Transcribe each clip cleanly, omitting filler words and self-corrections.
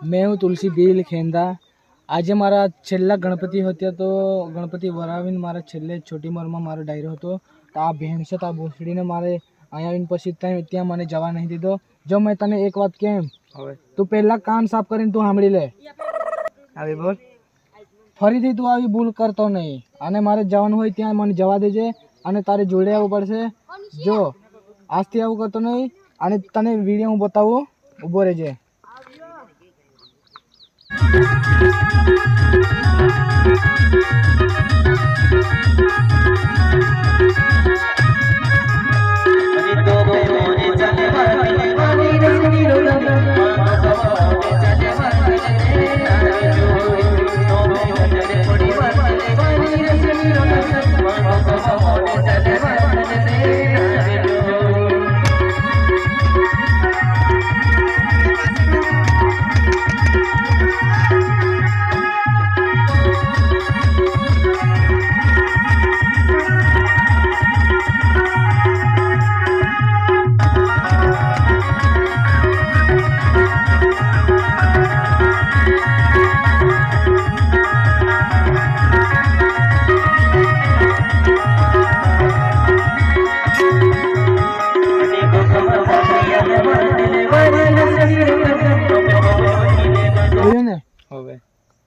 मैं हूँ तुलसी बील खेंदा। આજે મારા છેલ્લા ગણપતિ હતા તો ગણપતિ વરાવીને મારા છેલ્લે છોટી ઉંમરમાં મારો ડાયરો હતો. તો આ ભેંસ આ ભોસડીને મારે અહીંયા આવીને પછી ત્યાં મને જવા નહીં દીધો. જો મેં તને એક વાત કેમ, હવે તું પહેલાં કાન સાફ કરીને તું સાંભળી લે. આવી બોલ. ફરીથી તું આવી ભૂલ કરતો નહીં અને મારે જવાનું હોય ત્યાં મને જવા દેજે અને તારે જોડે આવવું પડશે. જો આજથી આવું કરતો નહીં અને તને વિડીયો હું બતાવું, ઊભો રહેજે.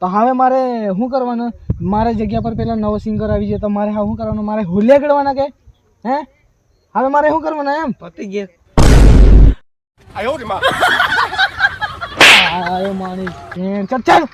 તો હવે મારે શું કરવાનું? મારા જગ્યા પર પેલા નવો સિંગર આવી જાય તો મારે શું કરવાનું? મારે હુલિયા કરવાના કે હે? હવે મારે શું કરવાનું? એમ પતી ગયા આયો માણી ચાલ ચાલ